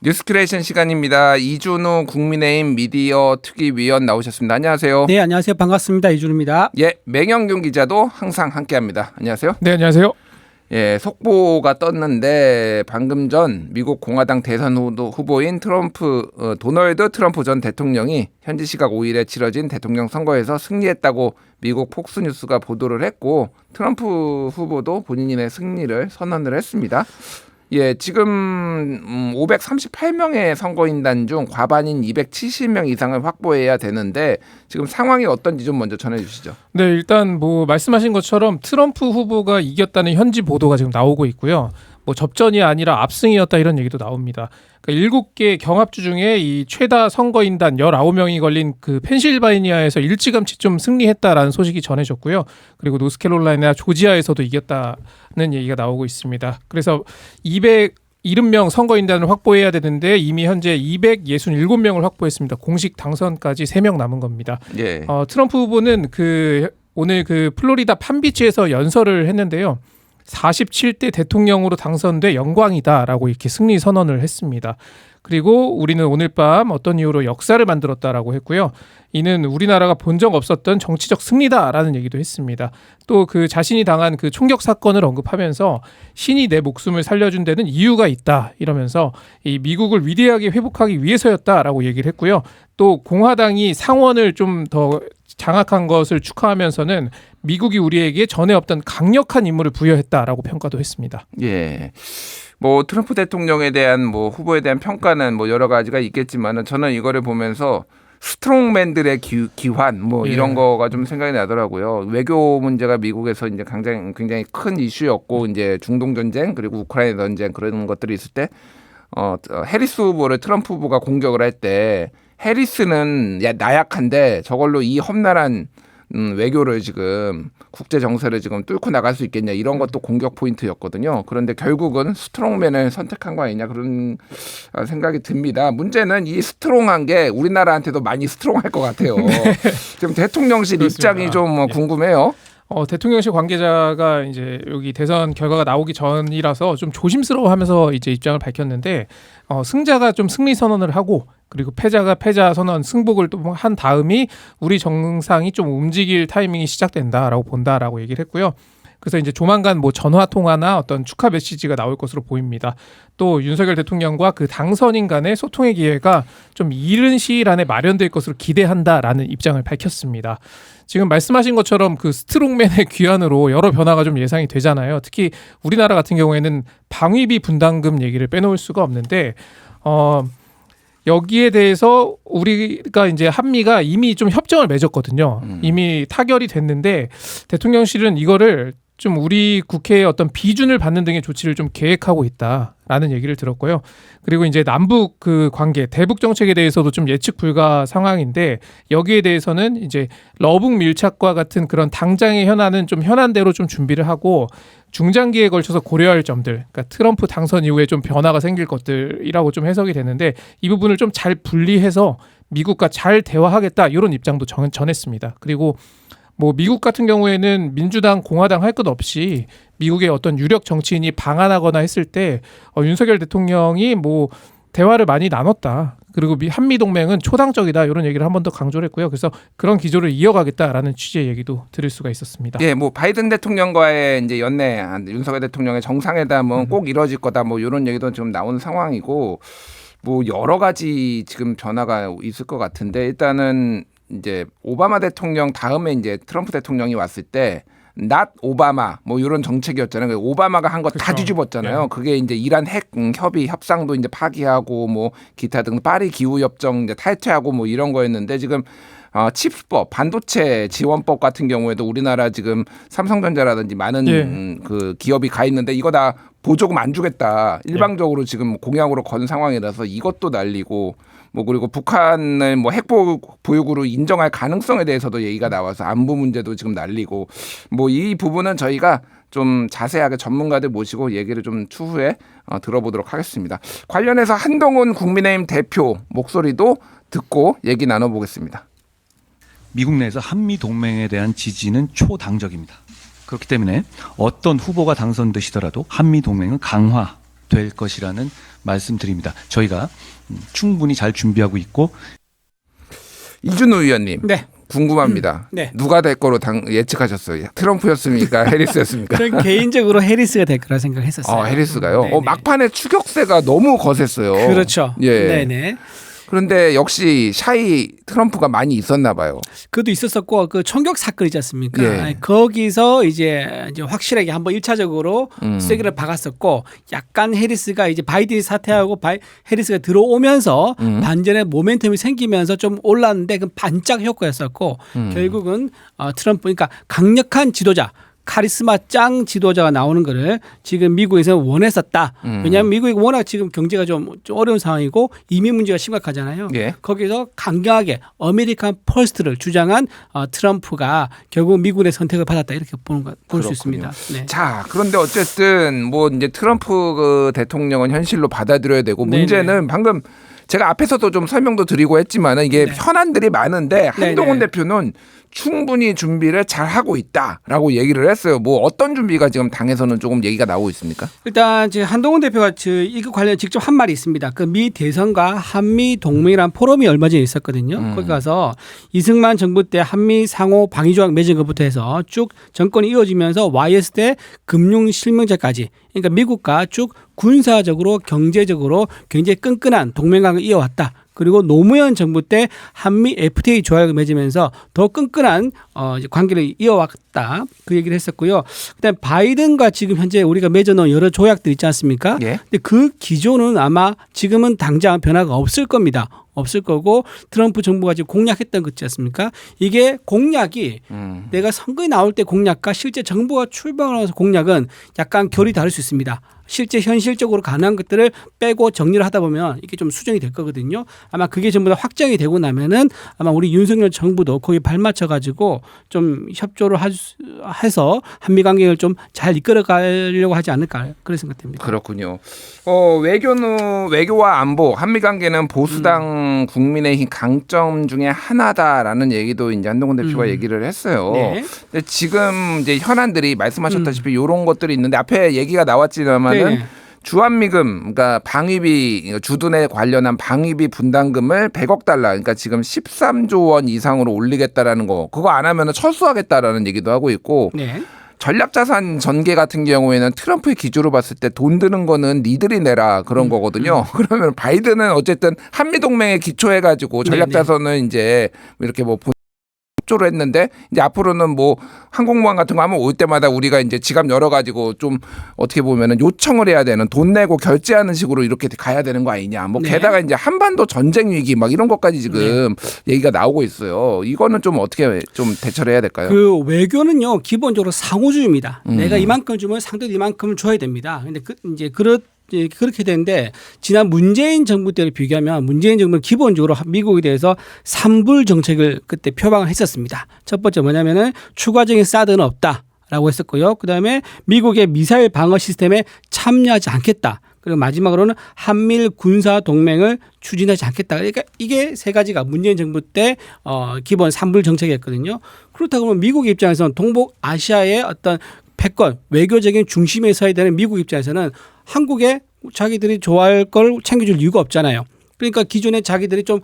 뉴스큐레이션 시간입니다. 이준우 국민의힘 미디어 특위위원 나오셨습니다. 안녕하세요. 네, 안녕하세요. 반갑습니다. 이준우입니다. 예, 맹영균 기자도 항상 함께합니다. 안녕하세요. 네, 안녕하세요. 예, 속보가 떴는데 방금 전 미국 공화당 대선 후보인 도널드 트럼프 전 대통령이 현지 시각 5일에 치러진 대통령 선거에서 승리했다고 미국 폭스뉴스가 보도를 했고, 트럼프 후보도 본인의 승리를 선언을 했습니다. 예, 지금 538명의 선거인단 중 과반인 270명 이상을 확보해야 되는데 지금 상황이 어떤지 좀 먼저 전해주시죠. 네, 일단 뭐 말씀하신 것처럼 트럼프 후보가 이겼다는 현지 보도가 지금 나오고 있고요. 뭐 접전이 아니라 압승이었다 이런 얘기도 나옵니다. 그러니까 7개 경합주 중에 이 최다 선거인단 19명이 걸린 그 펜실바니아에서 일찌감치 좀 승리했다라는 소식이 전해졌고요. 그리고 노스캐롤라이나 조지아에서도 이겼다는 얘기가 나오고 있습니다. 그래서 270명 선거인단을 확보해야 되는데 이미 현재 267명을 확보했습니다. 공식 당선까지 3명 남은 겁니다. 예. 트럼프 후보는 오늘 플로리다 판비치에서 연설을 했는데요. 47대 대통령으로 당선돼 영광이다라고 이렇게 승리 선언을 했습니다. 그리고 우리는 오늘 밤 어떤 이유로 역사를 만들었다라고 했고요. 이는 우리나라가 본 적 없었던 정치적 승리다라는 얘기도 했습니다. 또 자신이 당한 총격 사건을 언급하면서 신이 내 목숨을 살려준 데는 이유가 있다 이러면서 이 미국을 위대하게 회복하기 위해서였다라고 얘기를 했고요. 또 공화당이 상원을 좀 더 장악한 것을 축하하면서는 미국이 우리에게 전에 없던 강력한 임무를 부여했다라고 평가도 했습니다. 예. 뭐 트럼프 대통령에 대한 후보에 대한 평가는 여러 가지가 있겠지만은 저는 이거를 보면서 스트롱맨들의 기환 이런 거가 좀 생각이 나더라고요. 외교 문제가 미국에서 이제 굉장히 큰 이슈였고, 이제 중동 전쟁 그리고 우크라이나 전쟁 그런 것들이 있을 때 해리스 후보를 트럼프 후보가 공격을 할 때 해리스는 나약한데 저걸로 이 험난한 외교를 지금 국제 정세를 지금 뚫고 나갈 수 있겠냐 이런 것도 공격 포인트였거든요. 그런데 결국은 스트롱맨을 선택한 거 아니냐 그런 생각이 듭니다. 문제는 이 스트롱한 게 우리나라한테도 많이 스트롱할 것 같아요. 지금 대통령실 그렇습니다. 입장이 좀 궁금해요. 대통령실 관계자가 이제 여기 대선 결과가 나오기 전이라서 좀 조심스러워하면서 이제 입장을 밝혔는데, 승자가 좀 승리 선언을 하고 그리고 패자가 패자 선언 승복을 또 한 다음이 우리 정상이 좀 움직일 타이밍이 시작된다라고 본다라고 얘기를 했고요. 그래서 이제 조만간 전화 통화나 어떤 축하 메시지가 나올 것으로 보입니다. 또 윤석열 대통령과 당선인 간의 소통의 기회가 좀 이른 시일 안에 마련될 것으로 기대한다라는 입장을 밝혔습니다. 지금 말씀하신 것처럼 스트롱맨의 귀환으로 여러 변화가 좀 예상이 되잖아요. 특히 우리나라 같은 경우에는 방위비 분담금 얘기를 빼놓을 수가 없는데, 여기에 대해서 우리가 이제 한미가 이미 좀 협정을 맺었거든요. 이미 타결이 됐는데 대통령실은 이거를 좀 우리 국회의 어떤 비준을 받는 등의 조치를 좀 계획하고 있다라는 얘기를 들었고요. 그리고 이제 남북 관계, 대북 정책에 대해서도 좀 예측 불가 상황인데, 여기에 대해서는 이제 러북 밀착과 같은 그런 당장의 현안은 좀 현안대로 좀 준비를 하고, 중장기에 걸쳐서 고려할 점들, 그러니까 트럼프 당선 이후에 좀 변화가 생길 것들이라고 좀 해석이 되는데, 이 부분을 좀 잘 분리해서 미국과 잘 대화하겠다 이런 입장도 전했습니다. 그리고 미국 같은 경우에는 민주당, 공화당 할 것 없이 미국의 어떤 유력 정치인이 방한하거나 했을 때 윤석열 대통령이 대화를 많이 나눴다. 그리고 한미 동맹은 초당적이다 이런 얘기를 한 번 더 강조를 했고요. 그래서 그런 기조를 이어가겠다라는 취지의 얘기도 들을 수가 있었습니다. 예, 바이든 대통령과의 이제 연내 윤석열 대통령의 정상회담은 꼭 이뤄질 거다 이런 얘기도 지금 나오는 상황이고, 여러 가지 지금 변화가 있을 것 같은데, 일단은 이제 오바마 대통령 다음에 이제 트럼프 대통령이 왔을 때 not 오바마 이런 정책이었잖아요. 오바마가 한 거 다 그렇죠. 뒤집었잖아요. 네. 그게 이제 이란 핵 협의 협상도 이제 파기하고 기타 등 파리 기후 협정 이제 탈퇴하고 이런 거였는데, 지금 칩스법, 반도체 지원법 같은 경우에도 우리나라 지금 삼성전자라든지 많은 기업이 가 있는데 이거 다 보조금 안 주겠다 일방적으로 지금 공약으로 건 상황이라서 이것도 날리고, 그리고 북한을 핵 보유국으로 인정할 가능성에 대해서도 얘기가 나와서 안보 문제도 지금 날리고, 이 부분은 저희가 좀 자세하게 전문가들 모시고 얘기를 좀 추후에 들어보도록 하겠습니다. 관련해서 한동훈 국민의힘 대표 목소리도 듣고 얘기 나눠보겠습니다. 미국 내에서 한미 동맹에 대한 지지는 초당적입니다. 그렇기 때문에 어떤 후보가 당선되시더라도 한미 동맹은 강화될 것이라는 말씀드립니다. 저희가 충분히 잘 준비하고 있고 이준호 의원님 네. 궁금합니다. 네. 누가 될 거로 예측하셨어요? 트럼프였습니까? 해리스였습니까? 저는 개인적으로 해리스가 될 거라 생각했었어요. 해리스가요? 네네. 막판에 추격세가 너무 거셌어요. 그렇죠. 예. 네네. 그런데 역시 샤이 트럼프가 많이 있었나 봐요. 그것도 있었었고 그 총격 사건이지 않습니까? 예. 거기서 이제 확실하게 한번 1차적으로 음. 세게를 박았었고 약간 해리스가 이제 바이든이 사퇴하고 해리스가 들어오면서 반전의 모멘텀이 생기면서 좀 올랐는데 그 반짝 효과였었고 결국은 트럼프 그러니까 강력한 지도자 카리스마 짱 지도자가 나오는 거를 지금 미국에서 원했었다. 왜냐하면 미국이 워낙 지금 경제가 좀 어려운 상황이고 이민 문제가 심각하잖아요. 예. 거기서 강경하게 아메리칸 퍼스트를 주장한 트럼프가 결국 미국의 선택을 받았다 이렇게 볼 수 있습니다. 네. 자, 그런데 어쨌든 뭐 이제 트럼프 그 대통령은 현실로 받아들여야 되고 문제는 네네. 방금 제가 앞에서도 좀 설명도 드리고 했지만은 이게 네. 현안들이 많은데 한동훈 네네. 대표는 충분히 준비를 잘 하고 있다라고 얘기를 했어요. 뭐 어떤 준비가 지금 당에서는 조금 얘기가 나오고 있습니까? 일단 지금 한동훈 대표가 이거 관련 직접 한 말이 있습니다. 그 미 대선과 한미 동맹이란 포럼이 얼마 전에 있었거든요. 거기 가서 이승만 정부 때 한미 상호 방위 조약 맺은 것부터 해서 쭉 정권이 이어지면서 YS 때 금융 실명제까지 그러니까 미국과 쭉 군사적으로 경제적으로 굉장히 끈끈한 동맹관을 이어왔다. 그리고 노무현 정부 때 한미 FTA 조약을 맺으면서 더 끈끈한 이제 관계를 이어왔다. 그 얘기를 했었고요. 그다음에 바이든과 지금 현재 우리가 맺어놓은 여러 조약들 있지 않습니까? 예. 근데 그 기조는 아마 지금은 당장 변화가 없을 겁니다. 없을 거고 트럼프 정부가 지금 공약했던 거 있지 않습니까? 이게 공약이 내가 선거에 나올 때 공약과 실제 정부가 출범하면서 공약은 약간 결이 다를 수 있습니다. 실제 현실적으로 가능한 것들을 빼고 정리를 하다 보면 이게 좀 수정이 될 거거든요. 아마 그게 전부 다 확정이 되고 나면은 아마 우리 윤석열 정부도 거기에 발맞춰 가지고 좀 협조를 해서 한미 관계를 좀 잘 이끌어 가려고 하지 않을까 그런 생각됩니다. 그렇군요. 외교와 안보, 한미 관계는 보수당 국민의힘 강점 중에 하나다라는 얘기도 이제 한동훈 대표가 얘기를 했어요. 네. 근데 지금 이제 현안들이 말씀하셨다시피 이런 것들이 있는데 앞에 얘기가 나왔지만은 네네. 주한미금, 그러니까 방위비 주둔에 관련한 방위비 분담금을 100억 달러, 그러니까 지금 13조 원 이상으로 올리겠다라는 거, 그거 안 하면은 철수하겠다라는 얘기도 하고 있고. 네. 전략자산 전개 같은 경우에는 트럼프의 기조로 봤을 때 돈 드는 거는 니들이 내라 그런 거거든요. 그러면 바이든은 어쨌든 한미 동맹에 기초해가지고 전략자산은 이제 이렇게 뭐 협조를 했는데 이제 앞으로는 뭐 항공모함 같은 거 하면 올 때마다 우리가 이제 지갑 열어가지고 좀 어떻게 보면은 요청을 해야 되는 돈 내고 결제하는 식으로 이렇게 가야 되는 거 아니냐. 뭐 네. 게다가 이제 한반도 전쟁 위기 막 이런 것까지 지금 얘기가 나오고 있어요. 이거는 좀 어떻게 좀 대처를 해야 될까요? 그 외교는요 기본적으로 상호주의입니다. 내가 이만큼 주면 상대도 이만큼을 줘야 됩니다. 근데 그렇게 되는데 지난 문재인 정부 때를 비교하면 문재인 정부는 기본적으로 미국에 대해서 삼불 정책을 그때 표방을 했었습니다. 첫 번째 뭐냐면은 추가적인 사드는 없다라고 했었고요. 그다음에 미국의 미사일 방어 시스템에 참여하지 않겠다. 그리고 마지막으로는 한미일 군사 동맹을 추진하지 않겠다. 그러니까 이게 세 가지가 문재인 정부 때 기본 삼불 정책이었거든요. 그렇다고 하면 미국 입장에서는 동북아시아의 어떤 패권 외교적인 중심에 서야 되는 미국 입장에서는 한국에 자기들이 좋아할 걸 챙겨줄 이유가 없잖아요. 그러니까 기존에 자기들이 좀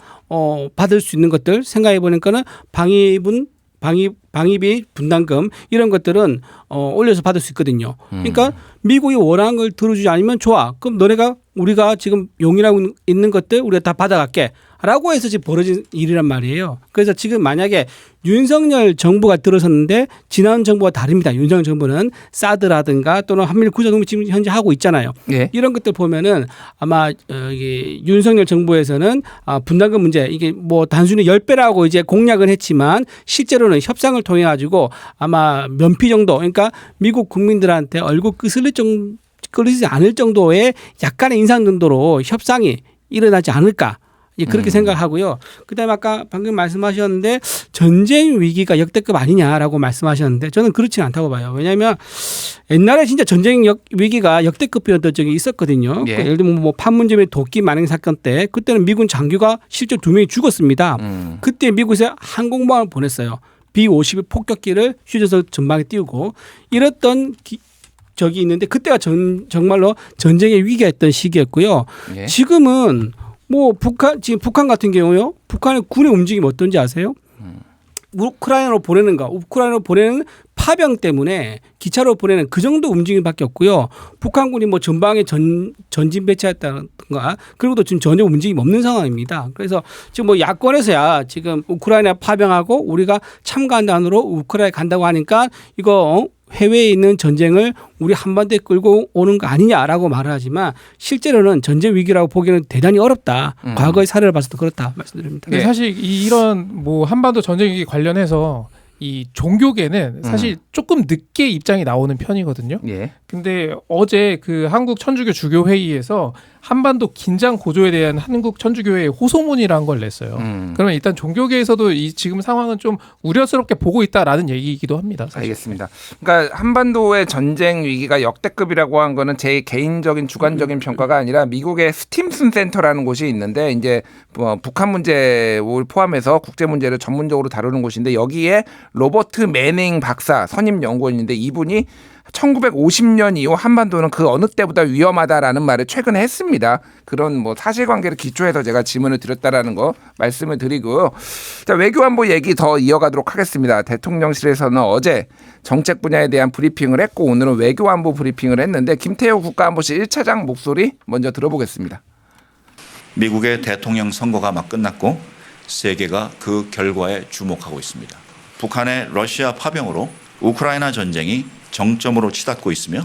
받을 수 있는 것들 생각해 보니까는 방위비 분담금 이런 것들은 올려서 받을 수 있거든요. 그러니까 미국이 원하는 걸 들어주지 않으면 좋아. 그럼 너네가 우리가 지금 용인하고 있는 것들 우리가 다 받아갈게. 라고 해서 지금 벌어진 일이란 말이에요. 그래서 지금 만약에 윤석열 정부가 들어섰는데 지난 정부와 다릅니다. 윤석열 정부는 사드라든가 또는 한미일 군사동맹 지금 현재 하고 있잖아요. 예. 이런 것들 보면은 아마 이게 윤석열 정부에서는 분담금 문제 이게 뭐 단순히 10배라고 이제 공약은 했지만 실제로는 협상을 통해 가지고 아마 면피 정도 그러니까 미국 국민들한테 얼굴 끄스리지 않을 정도의 약간의 인상 정도로 협상이 일어나지 않을까. 그렇게 생각하고요. 그다음에 아까 방금 말씀하셨는데 전쟁 위기가 역대급 아니냐라고 말씀하셨는데 저는 그렇지는 않다고 봐요. 왜냐하면 옛날에 진짜 전쟁 위기가 역대급이었던 적이 있었거든요. 예. 예를 들면 뭐 판문점의 도끼 만행 사건 때 그때는 미군 장교가 실제 2명이 죽었습니다. 그때 미국에서 항공모함을 보냈어요. B-52 폭격기를 휴전선 전방에 띄우고 이랬던 적이 있는데 그때가 정말로 전쟁의 위기였던 시기였고요. 예. 지금은 뭐 지금 북한 같은 경우요. 북한의 군의 움직임이 어떤지 아세요? 우크라이나로 보내는 파병 때문에 기차로 보내는 그 정도 움직임밖에 없고요. 북한군이 뭐 전방에 전진 배치했다든가 그리고도 지금 전혀 움직임이 없는 상황입니다. 그래서 지금 뭐 야권에서야 지금 우크라이나 파병하고 우리가 참가한단으로 우크라이나에 간다고 하니까 이거 해외에 있는 전쟁을 우리 한반도에 끌고 오는 거 아니냐라고 말을 하지만 실제로는 전쟁 위기라고 보기에는 대단히 어렵다. 과거의 사례를 봐서도 그렇다 말씀드립니다. 근데 사실 이런 뭐 한반도 전쟁 위기 관련해서 이 종교계는 사실 조금 늦게 입장이 나오는 편이거든요. 예. 근데 어제 그 한국 천주교 주교 회의에서 한반도 긴장 고조에 대한 한국 천주교회의 호소문이라는 걸 냈어요. 그러면 일단 종교계에서도 이 지금 상황은 좀 우려스럽게 보고 있다라는 얘기이기도 합니다. 사실. 알겠습니다. 그러니까 한반도의 전쟁 위기가 역대급이라고 한 거는 제 개인적인 주관적인 평가가 아니라 미국의 스팀슨 센터라는 곳이 있는데 이제 북한 문제를 포함해서 국제 문제를 전문적으로 다루는 곳인데 여기에 로버트 매닝 박사 선임 연구원인데 이분이 1950년 이후 한반도는 그 어느 때보다 위험하다라는 말을 최근에 했습니다. 그런 뭐 사실관계를 기초해서 제가 질문을 드렸다라는 거 말씀을 드리고요. 자, 외교안보 얘기 더 이어가도록 하겠습니다. 대통령실에서는 어제 정책 분야에 대한 브리핑을 했고 오늘은 외교안보 브리핑을 했는데 김태호 국가안보실 1차장 목소리 먼저 들어보겠습니다. 미국의 대통령 선거가 막 끝났고 세계가 그 결과에 주목하고 있습니다. 북한의 러시아 파병으로 우크라이나 전쟁이 정점으로 치닫고 있으며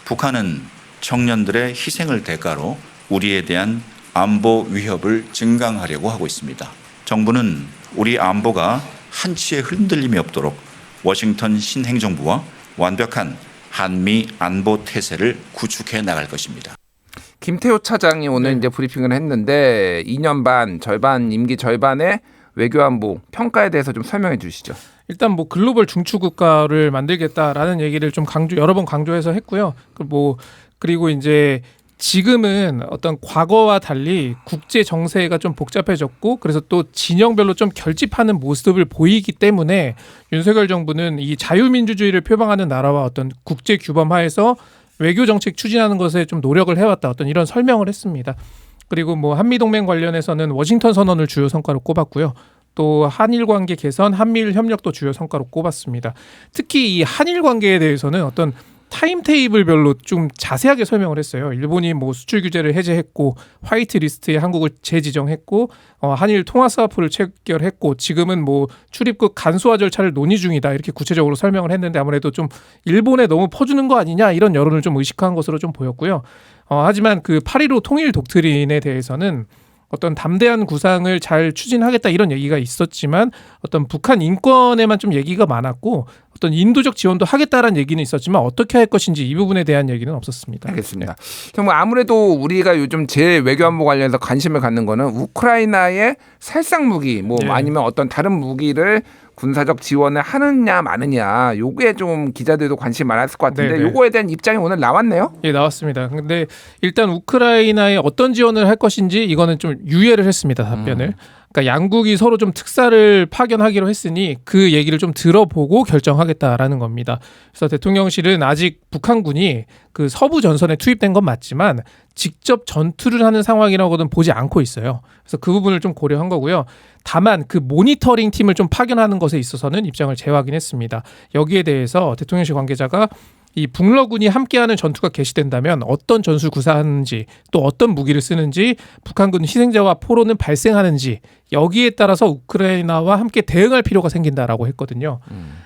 북한은 청년들의 희생을 대가로 우리에 대한 안보 위협을 증강하려고 하고 있습니다. 정부는 우리 안보가 한치의 흔들림이 없도록 워싱턴 신행정부와 완벽한 한미 안보 태세를 구축해 나갈 것입니다. 김태호 차장이 오늘 이제 브리핑을 했는데 2년 반 절반 임기 절반의 외교안보 평가에 대해서 좀 설명해 주시죠. 일단 뭐 글로벌 중추 국가를 만들겠다라는 얘기를 좀 여러 번 강조해서 했고요. 그리고 이제 지금은 어떤 과거와 달리 국제 정세가 좀 복잡해졌고 그래서 또 진영별로 좀 결집하는 모습을 보이기 때문에 윤석열 정부는 이 자유민주주의를 표방하는 나라와 어떤 국제 규범 하에서 외교 정책 추진하는 것에 좀 노력을 해왔다. 어떤 이런 설명을 했습니다. 그리고 뭐 한미 동맹 관련해서는 워싱턴 선언을 주요 성과로 꼽았고요. 또 한일 관계 개선, 한미일 협력도 주요 성과로 꼽았습니다. 특히 이 한일 관계에 대해서는 어떤 타임테이블별로 좀 자세하게 설명을 했어요. 일본이 뭐 수출 규제를 해제했고 화이트 리스트에 한국을 재지정했고 한일 통화 스와프를 체결했고 지금은 뭐 출입국 간소화 절차를 논의 중이다 이렇게 구체적으로 설명을 했는데 아무래도 좀 일본에 너무 퍼주는 거 아니냐 이런 여론을 좀 의식한 것으로 좀 보였고요. 하지만 그 8.15 통일 독트린에 대해서는 어떤 담대한 구상을 잘 추진하겠다 이런 얘기가 있었지만 어떤 북한 인권에만 좀 얘기가 많았고 어떤 인도적 지원도 하겠다라는 얘기는 있었지만 어떻게 할 것인지 이 부분에 대한 얘기는 없었습니다. 알겠습니다. 정말 아무래도 우리가 요즘 제일 외교안보 관련해서 관심을 갖는 거는 우크라이나의 살상 무기 뭐 아니면 어떤 다른 무기를 군사적 지원을 하느냐 마느냐 요게 좀 기자들도 관심 많았을 것 같은데 요거에 대한 입장이 오늘 나왔네요. 예, 나왔습니다. 근데 일단 우크라이나에 어떤 지원을 할 것인지 이거는 좀 유예를 했습니다. 답변을. 그러니까 양국이 서로 좀 특사를 파견하기로 했으니 그 얘기를 좀 들어보고 결정하겠다라는 겁니다. 그래서 대통령실은 아직 북한군이 그 서부 전선에 투입된 건 맞지만 직접 전투를 하는 상황이라고는 보지 않고 있어요. 그래서 그 부분을 좀 고려한 거고요. 다만 그 모니터링 팀을 좀 파견하는 것에 있어서는 입장을 재확인했습니다. 여기에 대해서 대통령실 관계자가 이 북러군이 함께하는 전투가 개시된다면 어떤 전술 구사하는지 또 어떤 무기를 쓰는지 북한군 희생자와 포로는 발생하는지 여기에 따라서 우크라이나와 함께 대응할 필요가 생긴다라고 했거든요.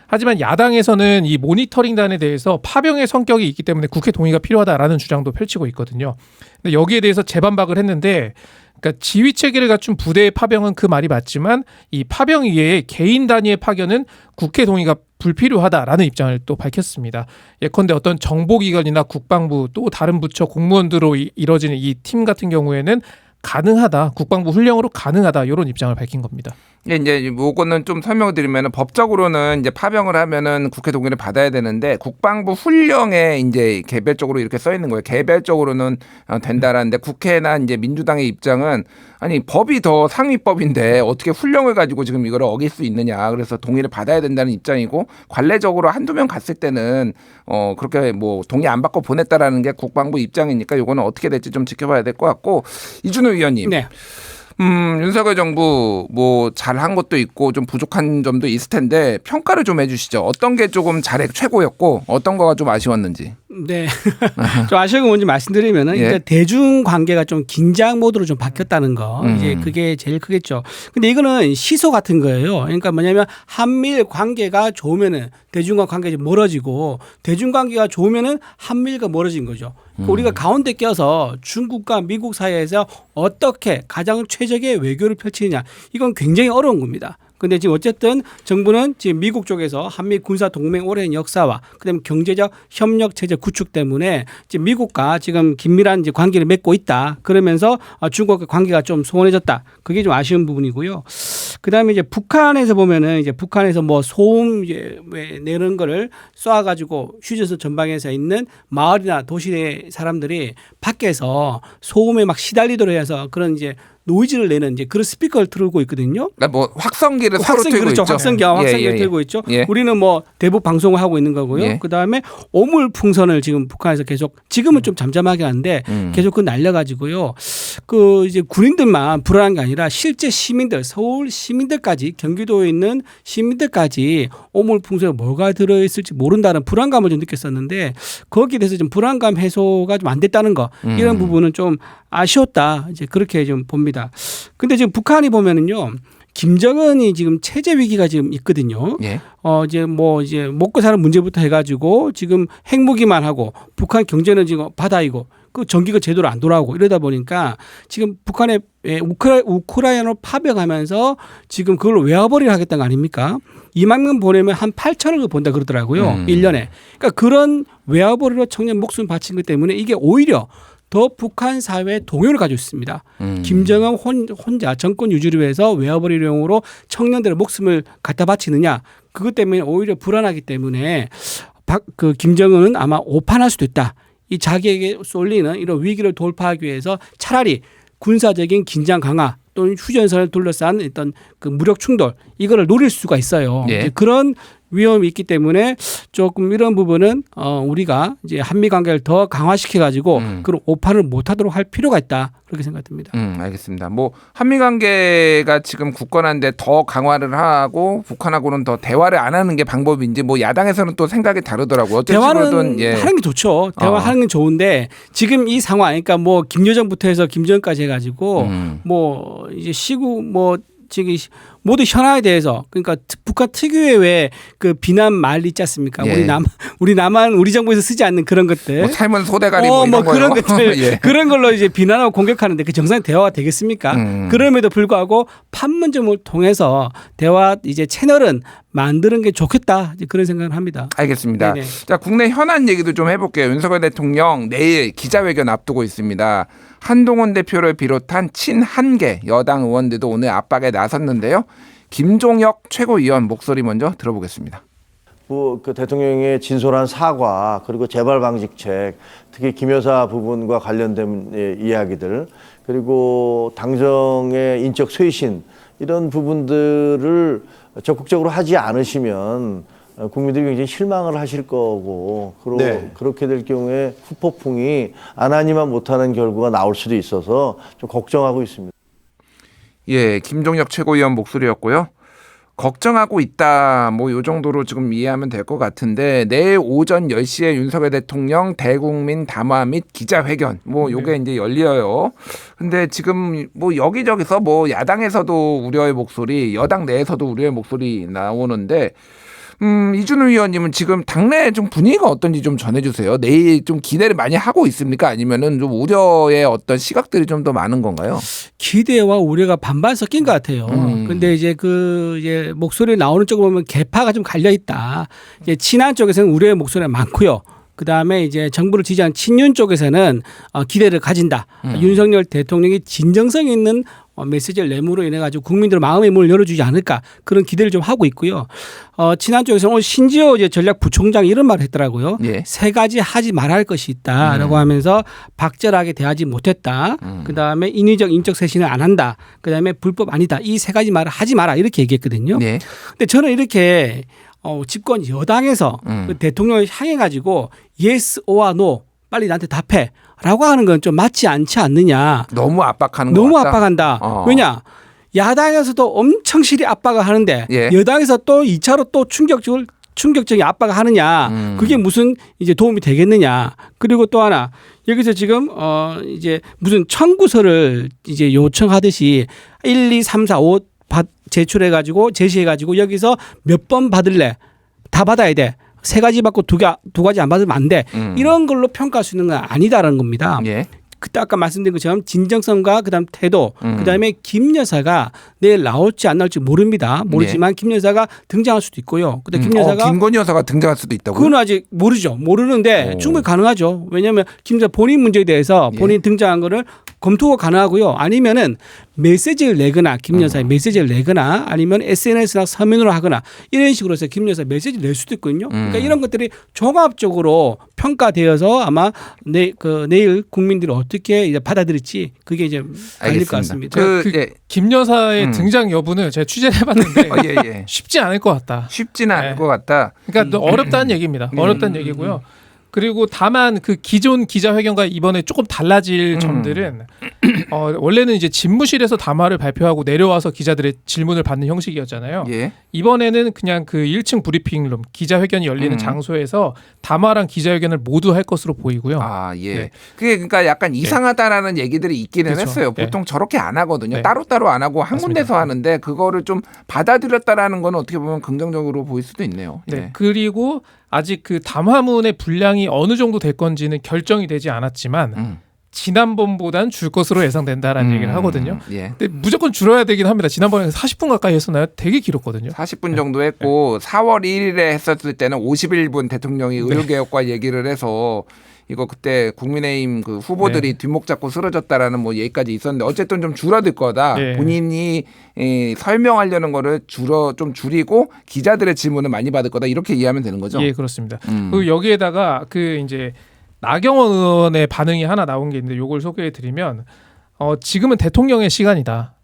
하지만 야당에서는 이 모니터링단에 대해서 파병의 성격이 있기 때문에 국회 동의가 필요하다라는 주장도 펼치고 있거든요. 근데 여기에 대해서 재반박을 했는데 그러니까 지휘 체계를 갖춘 부대의 파병은 그 말이 맞지만 이 파병 이외에 개인 단위의 파견은 국회 동의가 불필요하다라는 입장을 또 밝혔습니다. 예컨대 어떤 정보기관이나 국방부 또 다른 부처 공무원들로 이뤄지는 이 팀 같은 경우에는 가능하다. 국방부 훈령으로 가능하다. 이런 입장을 밝힌 겁니다. 이제 요거는 좀 설명드리면은 법적으로는 이제 파병을 하면은 국회 동의를 받아야 되는데 국방부 훈령에 이제 개별적으로 이렇게 써 있는 거예요. 개별적으로는 된다라는데 국회나 이제 민주당의 입장은 아니 법이 더 상위법인데 어떻게 훈령을 가지고 지금 이걸 어길 수 있느냐. 그래서 동의를 받아야 된다는 입장이고 관례적으로 한두 명 갔을 때는 그렇게 뭐 동의 안 받고 보냈다라는 게 국방부 입장이니까 요거는 어떻게 될지 좀 지켜봐야 될 것 같고 이준우 의원님. 네. 윤석열 정부 뭐 잘한 것도 있고 좀 부족한 점도 있을 텐데 평가를 좀 해주시죠. 어떤 게 조금 최고였고 어떤 거가 좀 아쉬웠는지. 네. 좀 아쉬운 거 먼저 말씀드리면은 예. 일단 대중 관계가 좀 긴장 모드로 좀 바뀌었다는 거. 이제 그게 제일 크겠죠. 근데 이거는 시소 같은 거예요. 그러니까 뭐냐면 한미일 관계가 좋으면은 대중과 관계가 좀 멀어지고 대중 관계가 좋으면은 한미일과 멀어진 거죠. 그러니까 우리가 가운데 껴서 중국과 미국 사이에서 어떻게 가장 최적의 외교를 펼치느냐. 이건 굉장히 어려운 겁니다. 근데 지금 어쨌든 정부는 지금 미국 쪽에서 한미 군사 동맹 오랜 역사와 그다음에 경제적 협력 체제 구축 때문에 지금 미국과 지금 긴밀한 이제 관계를 맺고 있다. 그러면서 중국과 관계가 좀 소원해졌다. 그게 좀 아쉬운 부분이고요. 그다음에 이제 북한에서 보면은 이제 북한에서 뭐 소음 이제 내는 거를 쏴가지고 휴전선 전방에서 있는 마을이나 도시의 사람들이 밖에서 소음에 막 시달리도록 해서 그런 이제 노이즈를 내는 이제 그런 스피커를 틀고 있거든요. 그러니까 뭐 확성기를 서로 틀고 그렇죠. 있죠. 확성기를 틀고 있죠. 예. 우리는 뭐 대북 방송을 하고 있는 거고요. 예. 그다음에 오물 풍선을 지금 북한에서 계속 지금은 좀 잠잠하게 하는데 계속 그 날려가지고요. 그 이제 군인들만 불안한 게 아니라 실제 시민들, 서울 시민들까지 경기도에 있는 시민들까지 오물 풍선에 뭐가 들어있을지 모른다는 불안감을 좀 느꼈었는데 거기에 대해서 좀 불안감 해소가 좀 안 됐다는 거 이런 부분은 좀 아쉬웠다. 이제 그렇게 좀 봅니다. 근데 지금 북한이 보면은요. 김정은이 지금 체제 위기가 지금 있거든요. 예. 이제 먹고 사는 문제부터 해가지고 지금 핵무기만 하고 북한 경제는 지금 바다이고 그 전기가 제대로 안 돌아오고 이러다 보니까 지금 북한에 우크라이나로 파병하면서 지금 그걸로 외화벌이를 하겠다는 거 아닙니까? 2만 명 보내면 한 8천억을 본다 그러더라고요. 1년에. 그러니까 그런 외화벌이로 청년 목숨 바친 것 때문에 이게 오히려 더 북한 사회의 동요를 가지고 있습니다. 김정은 혼자 정권 유지를 위해서 외화벌이용으로 청년들의 목숨을 갖다 바치느냐. 그것 때문에 오히려 불안하기 때문에 그 김정은은 아마 오판할 수도 있다. 이 자기에게 쏠리는 이런 위기를 돌파하기 위해서 차라리 군사적인 긴장 강화 또는 휴전선을 둘러싼 어떤 그 무력 충돌 이거를 노릴 수가 있어요. 예. 이제 그런 위험이 있기 때문에 조금 이런 부분은 우리가 이제 한미 관계를 더 강화시켜 가지고 그런 오판을 못하도록 할 필요가 있다 그렇게 생각됩니다. 알겠습니다. 뭐 한미 관계가 지금 굳건한데 더 강화를 하고 북한하고는 더 대화를 안 하는 게 방법인지 뭐 야당에서는 또 생각이 다르더라고요. 대화는 하는 게 좋죠. 대화하는 게 좋은데 지금 이 상황, 그러니까 뭐 김여정부터 해서 김정은까지 해가지고 뭐 이제 시국 뭐 지금 모두 현안에 대해서 그러니까 북한 특유의 왜 그 비난 말 있지 않습니까? 예. 우리 남한 우리 정부에서 쓰지 않는 그런 것들. 뭐 삶은 소대가리 뭐 이런 그런 거요. 것들 예. 그런 걸로 이제 비난하고 공격하는데 그 정상 대화가 되겠습니까? 그럼에도 불구하고 판문점을 통해서 대화 이제 채널은 만드는 게 좋겠다 이제 그런 생각을 합니다. 알겠습니다. 네네. 자, 국내 현안 얘기도 좀 해볼게요. 윤석열 대통령 내일 기자회견 앞두고 있습니다. 한동훈 대표를 비롯한 친한계 여당 의원들도 오늘 압박에 나섰는데요. 김종혁 최고위원 목소리 먼저 들어보겠습니다. 그 대통령의 진솔한 사과 그리고 재발 방지책, 특히 김 여사 부분과 관련된 이야기들 그리고 당정의 인적 쇄신 이런 부분들을 적극적으로 하지 않으시면 국민들이 굉장히 실망을 하실 거고 그렇게 될 경우에 후폭풍이 안 하니만 못하는 결과가 나올 수도 있어서 좀 걱정하고 있습니다. 예, 김종혁 최고위원 목소리였고요. 걱정하고 있다. 뭐 요 정도로 지금 이해하면 될 것 같은데 내일 오전 10시에 윤석열 대통령 대국민 담화 및 기자회견 뭐 요게 이제 열려요. 근데 지금 뭐 여기저기서 뭐 야당에서도 우려의 목소리, 여당 내에서도 우려의 목소리 나오는데 이준우 의원님은 지금 당내 좀 분위기가 어떤지 좀 전해주세요. 내일 좀 기대를 많이 하고 있습니까? 아니면은 좀 우려의 어떤 시각들이 좀 더 많은 건가요? 기대와 우려가 반반 섞인 것 같아요. 근데 이제 이제 목소리 나오는 쪽을 보면 개파가 좀 갈려 있다. 이제 친한 쪽에서는 우려의 목소리가 많고요. 그다음에 이제 정부를 지지하는 친윤 쪽에서는 기대를 가진다. 윤석열 대통령이 진정성 있는 메시지를 내므로 인해 가지고 국민들 마음의 문을 열어주지 않을까 그런 기대를 좀 하고 있고요. 친한 쪽에서는 오늘 신지호 이제 전략부총장이 이런 말을 했더라고요. 예. 세 가지 하지 말아야 할 것이 있다라고 하면서 박절하게 대하지 못했다. 그다음에 인위적 인적 쇄신을 안 한다. 그다음에 불법 아니다. 이 세 가지 말을 하지 마라 이렇게 얘기했거든요. 네. 근데 저는 이렇게 집권 여당에서 그 대통령을 향해 가지고 yes or no 빨리 나한테 답해라고 하는 건 좀 맞지 않지 않느냐. 너무 압박하는 거 너무 같다. 압박한다. 어. 왜냐? 야당에서도 엄청 실히 압박을 하는데 예. 여당에서 또 2차로 또 충격적인 압박을 하느냐. 그게 무슨 이제 도움이 되겠느냐. 그리고 또 하나 여기서 지금 이제 무슨 청구서를 이제 요청하듯이 1, 2, 3, 4, 5 제출해 가지고 제시해 가지고 여기서 몇 번 받을래? 다 받아야 돼. 세 가지 받고 두 가지 안 받으면 안 돼. 이런 걸로 평가할 수 있는 건 아니다라는 겁니다. 예. 그때 아까 말씀드린 것처럼 진정성과 그다음 태도, 그다음에 김 여사가 내일 나올지 안 나올지 모릅니다. 모르지만 김 여사가 등장할 수도 있고요. 근데 김 여사가 김건희 여사가 등장할 수도 있다고요? 그건 아직 모르죠. 모르는데 충분히 가능하죠. 왜냐하면 김 여사 본인 문제에 대해서 본인 등장한 거를 검토가 가능하고요. 아니면은 메시지를 내거나 김 여사의 메시지를 내거나 아니면 SNS나 서면으로 하거나 이런 식으로 해서 김 여사 메시지를 낼 수도 있거든요. 그러니까 이런 것들이 종합적으로 평가되어서 아마 내일 국민들이 어떻게 이제 받아들일지 그게 이제 갈릴 것 같습니다. 김 여사의 등장 여부는 제가 취재를 해봤는데 예. 쉽지 않을 것 같다. 쉽지는 않을 네. 것 같다. 그러니까 어렵다는 얘기입니다. 어렵다는 얘기고요. 그리고 다만 그 기존 기자회견과 이번에 조금 달라질 점들은 원래는 이제 집무실에서 담화를 발표하고 내려와서 기자들의 질문을 받는 형식이었잖아요. 예. 이번에는 그냥 그 1층 브리핑룸 기자회견이 열리는 장소에서 담화랑 기자회견을 모두 할 것으로 보이고요. 아, 예. 네. 그게 그러니까 약간 이상하다라는 얘기들이 있기는 그렇죠. 했어요. 네. 보통 저렇게 안 하거든요. 네. 따로따로 안 하고 한 맞습니다. 군데서 하는데 그거를 좀 받아들였다라는 건 어떻게 보면 긍정적으로 보일 수도 있네요. 네. 예. 그리고 아직 그 담화문의 분량이 어느 정도 될 건지는 결정이 되지 않았지만 지난번보단 줄 것으로 예상된다라는 얘기를 하거든요. 예. 근데 무조건 줄어야 되긴 합니다. 지난번에 40분 가까이 했었나요? 되게 길었거든요. 40분 정도 했고 4월 1일에 했었을 때는 51분 대통령이 의료개혁과 얘기를 해서 이거 그때 국민의힘 그 후보들이 뒷목 잡고 쓰러졌다라는 뭐 얘기까지 있었는데 어쨌든 좀 줄어들 거다. 네. 본인이 설명하려는 거를 좀 줄이고 기자들의 질문을 많이 받을 거다. 이렇게 이해하면 되는 거죠. 예, 그렇습니다. 그리고 여기에다가 그 이제 나경원 의원의 반응이 하나 나온 게 있는데 요걸 소개해 드리면 지금은 대통령의 시간이다.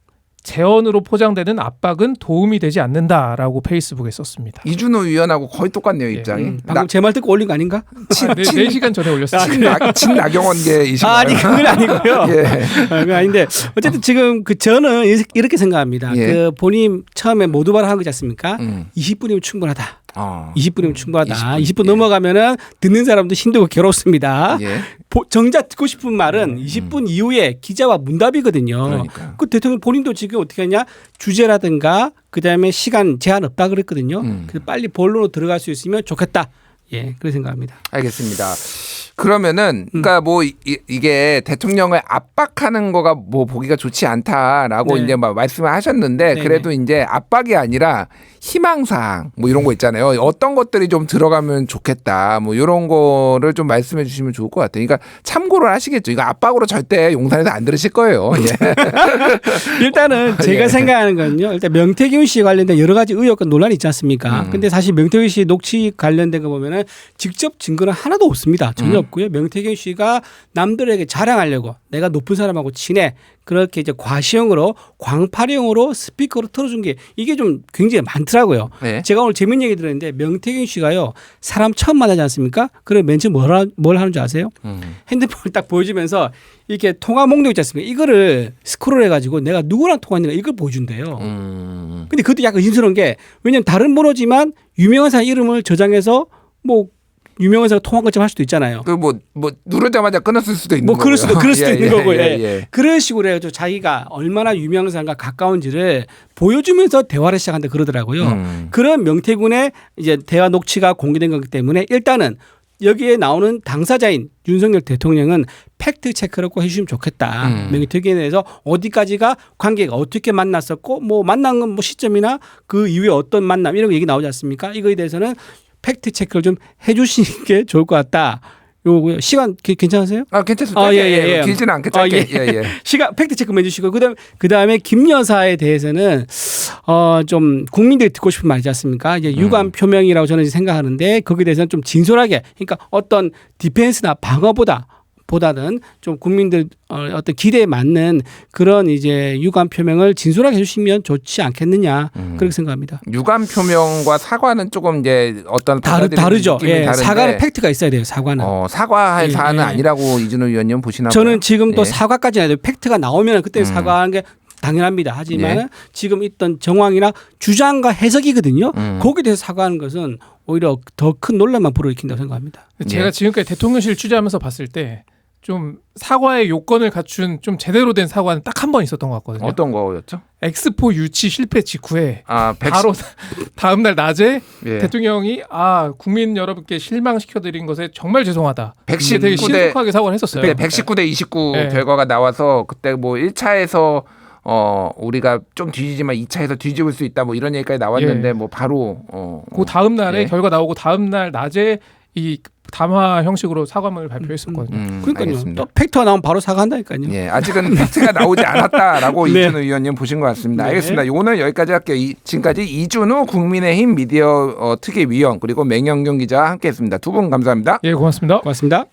재언으로 포장되는 압박은 도움이 되지 않는다라고 페이스북에 썼습니다. 이준호 위원하고 거의 똑같네요 입장이. 방금 제 말 듣고 올린 거 아닌가? 4시간 전에 올렸습니다. 친나경원계이신가요? 아니 그건 아니고요. 예. 그건 아닌데 어쨌든 지금 저는 이렇게 생각합니다. 예. 그 본인 처음에 모두발 한 거지 않습니까? 20분이면 충분하다. 20분이면 충분하다. 20분 넘어가면은 듣는 사람도 힘들고 괴롭습니다. 예. 정작 듣고 싶은 말은 20분 이후에 기자와 문답이거든요. 그러니까. 그 대통령 본인도 지금 어떻게 하냐 주제라든가 그다음에 시간 제한 없다 그랬거든요. 그래서 빨리 본론으로 들어갈 수 있으면 좋겠다. 예, 그렇게 생각합니다. 알겠습니다. 그러면은 그러니까 뭐 이게 대통령을 압박하는 거가 뭐 보기가 좋지 않다라고 네. 이제 막 말씀을 하셨는데 네네. 그래도 이제 압박이 아니라 희망사항 뭐 이런 거 있잖아요. 어떤 것들이 좀 들어가면 좋겠다. 뭐 이런 거를 좀 말씀해 주시면 좋을 것 같아요. 그러니까 참고를 하시겠죠. 이거 압박으로 절대 용산에서 안 들으실 거예요. 예. 일단은 제가 생각하는 건요. 일단 명태균 씨 관련된 여러 가지 의혹과 논란이 있지 않습니까? 근데 사실 명태균 씨 녹취 관련된 거 보면은 직접 증거는 하나도 없습니다. 전혀 없고요. 명태균 씨가 남들에게 자랑하려고 내가 높은 사람하고 친해. 그렇게 이제 과시형으로 광파령으로 스피커로 틀어준 게 이게 좀 굉장히 많더라고요. 네. 제가 오늘 재밌는 얘기 들었는데 명태균 씨가요. 사람 처음 만나지 않습니까? 그럼 맨 처음 뭘 하는 줄 아세요? 핸드폰을 딱 보여주면서 이렇게 통화 목록 있지 않습니까? 이거를 스크롤 해가지고 내가 누구랑 통화했는가 이걸 보여준대요. 근데 그것도 약간 의심스러운 게 왜냐면 다른 번호지만 유명한 사람 이름을 저장해서 뭐 유명한 사람 통화 것처럼 할 수도 있잖아요. 그 뭐 누르자마자 끊었을 수도 있는 뭐 거고요. 그럴 수도 있는 거고. 예. 예. 그런 식으로 해가지고 자기가 얼마나 유명한 사람과 가까운지를 보여주면서 대화를 시작한다 그러더라고요. 그런 명태균의 이제 대화 녹취가 공개된 거기 때문에 일단은 여기에 나오는 당사자인 윤석열 대통령은 팩트 체크를 꼭 해주시면 좋겠다. 명태균에 대해서 어디까지가 관계가 어떻게 만났었고 뭐 만난 건 뭐 시점이나 그 이후에 어떤 만남 이런 거 얘기 나오지 않습니까? 이거에 대해서는 팩트 체크를 좀 해주시는 게 좋을 것 같다. 요거 시간 괜찮으세요? 괜찮습니다. 예. 길지는 않게 짧게. 예. 시간 팩트 체크만 해주시고 그다음에 김 여사에 대해서는 좀 국민들이 듣고 싶은 말이지 않습니까? 이제 유감 표명이라고 저는 생각하는데 거기에 대해서는 좀 진솔하게 그러니까 어떤 디펜스나 방어보다는 좀 국민들 어떤 기대에 맞는 그런 이제 유감 표명을 진솔하게 해주시면 좋지 않겠느냐 그렇게 생각합니다. 유감 표명과 사과는 조금 이제 어떤 다르죠. 느낌이 예, 다른데 사과는 팩트가 있어야 돼요. 사과는. 사과할 예, 사안은 예. 아니라고 이준호 위원님 보시나 봐요. 저는 지금도 예. 사과까지는 아니고 팩트가 나오면 그때 사과하는 게 당연합니다. 하지만 예. 지금 있던 정황이나 주장과 해석이거든요. 음. 거기에 대해서 사과하는 것은 오히려 더 큰 논란만 불러일으킨다고 생각합니다. 제가 예. 지금까지 대통령실 취재하면서 봤을 때 좀 사과의 요건을 갖춘 좀 제대로 된 사과는 딱 한 번 있었던 것 같거든요. 어떤 거였죠? 엑스포 유치 실패 직후에 백신. 바로 다음 날 낮에 예. 대통령이 국민 여러분께 실망시켜드린 것에 정말 죄송하다. 백신 되게 후대- 신속하게 사과를 했었어요. 그때 119대 29 네. 결과가 나와서 그때 뭐 1차에서 우리가 좀 뒤지지만 2차에서 뒤집을 수 있다 뭐 이런 얘기까지 나왔는데 예. 뭐 바로 그 다음 날에 예. 결과 나오고 다음 날 낮에 이 담화 형식으로 사과문을 발표했었거든요. 그러니까요. 알겠습니다. 또 팩트가 나오면 바로 사과한다니까요. 예, 아직은 팩트가 나오지 않았다라고 네. 이준호 위원님 보신 것 같습니다. 네. 알겠습니다. 오늘 여기까지 할게요. 지금까지 이준호 국민의힘 미디어 특위위원 그리고 맹영균 기자와 함께했습니다. 두 분 감사합니다. 예, 고맙습니다. 고맙습니다.